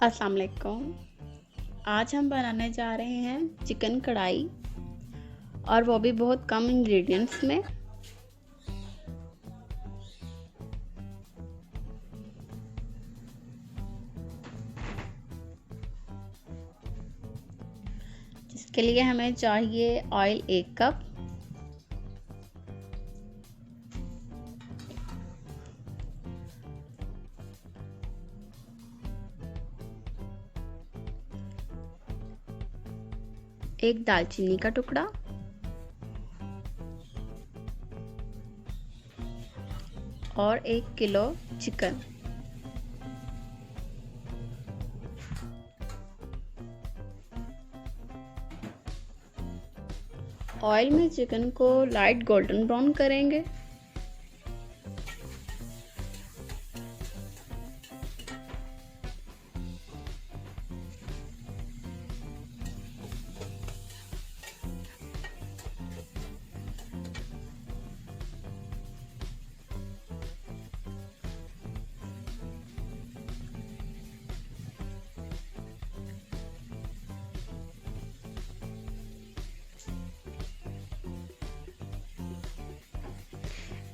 अस्सलाम वालेकुम। आज हम बनाने जा रहे हैं चिकन कढ़ाई, और वो भी बहुत कम इंग्रेडिएंट्स में। जिसके लिए हमें चाहिए ऑयल 1 कप, एक दालचीनी का टुकड़ा, और 1 किलो चिकन। ऑयल में चिकन को लाइट गोल्डन ब्राउन करेंगे।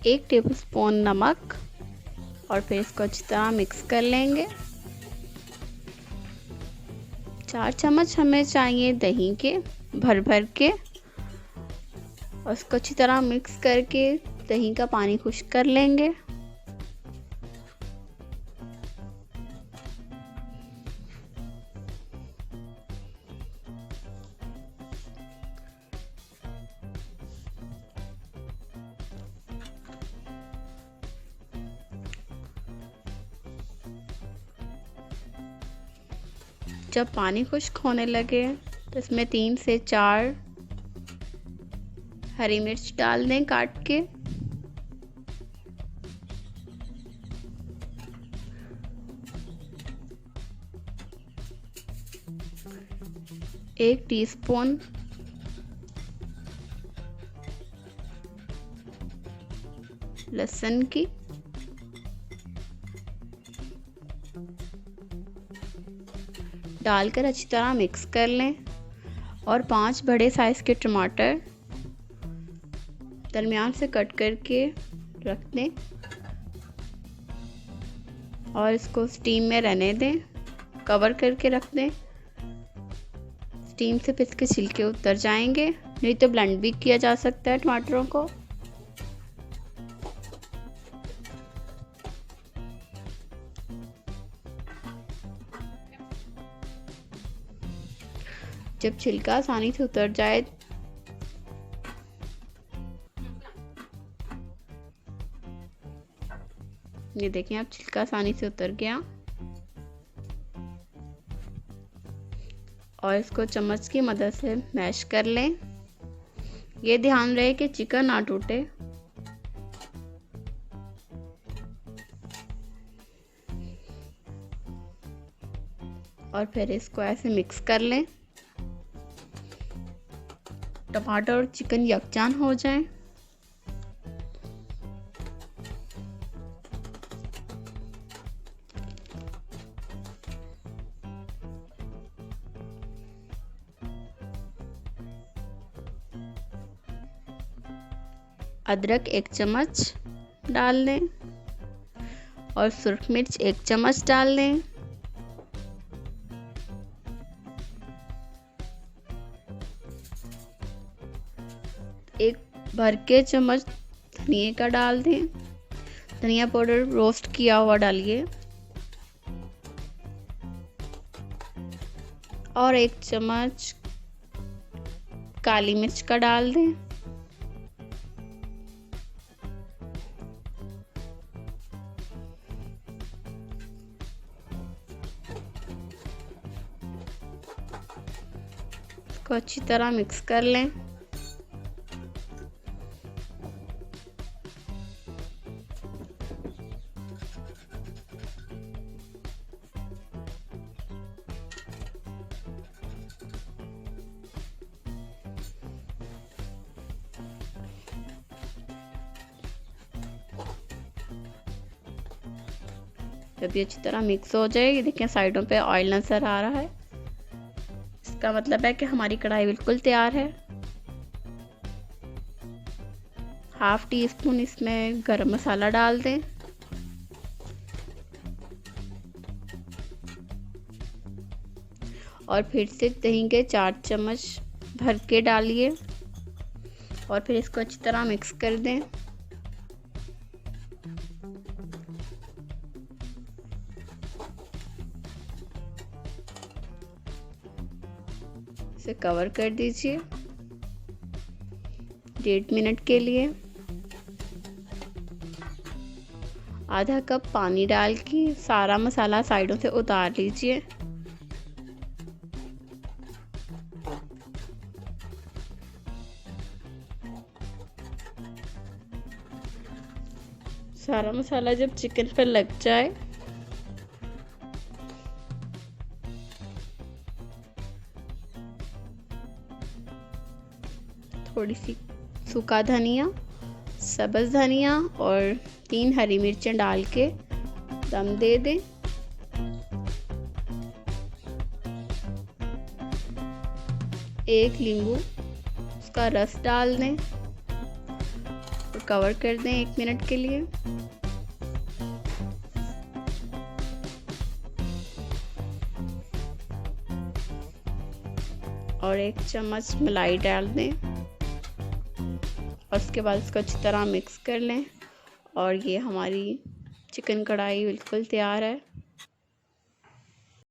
एक टेबलस्पून नमक, और फिर इसको अच्छी तरह मिक्स कर लेंगे। 4 चम्मच हमें चाहिए दही के भर भर के, और इसको अच्छी तरह मिक्स करके दही का पानी खुश्क कर लेंगे। जब पानी खुश्क होने लगे तो इसमें 3 से 4 हरी मिर्च डाल दें काट के। एक टीस्पून लहसुन की, डालकर अच्छी तरह मिक्स कर लें। और 5 बड़े साइज़ के टमाटर दरमियान से कट करके रख दें, और इसको स्टीम में रहने दें। कवर करके रख दें। स्टीम से फिर इसके छिलके उतर जाएंगे, नहीं तो ब्लेंड भी किया जा सकता है टमाटरों को। जब छिलका आसानी से उतर जाए ये देखें, अब छिलका आसानी से उतर गया, और इसको चम्मच की मदद से मैश कर लें। ये ध्यान रहे कि चिकन ना टूटे। और फिर इसको ऐसे मिक्स कर लें, टमाटर और चिकन यकजान हो जाएं। अदरक 1 चम्मच डाल लें, और सुरख मिर्च 1 चम्मच डाल लें। एक भर के चम्मच धनिया का डाल दें। धनिया पाउडर रोस्ट किया हुआ डालिए, और 1 चम्मच काली मिर्च का डाल दें। इसको अच्छी तरह मिक्स कर लें। जब ये अच्छी तरह मिक्स हो जाए, ये देखिए साइडों पे ऑयल नज़र आ रहा है, इसका मतलब है कि हमारी कढ़ाई बिल्कुल तैयार है। हाफ टी स्पून इसमें गरम मसाला डाल दें और फिर से दही के 4 चम्मच भर के डालिए और फिर इसको अच्छी तरह मिक्स कर दें। इसे कवर कर दीजिए 1.5 मिनट के लिए। आधा कप पानी डाल के सारा मसाला साइडों से उतार लीजिए। सारा मसाला जब चिकन पर लग जाए थोड़ी सी सूखा धनिया, सब्ज़ धनिया और 3 हरी मिर्चें डाल के दम दे दें। एक नींबू उसका रस डाल दें और कवर कर दें 1 मिनट के लिए। और 1 चम्मच मलाई डाल दें और उसके बाद इसको अच्छी तरह मिक्स कर लें और ये हमारी चिकन कढ़ाई बिल्कुल तैयार है।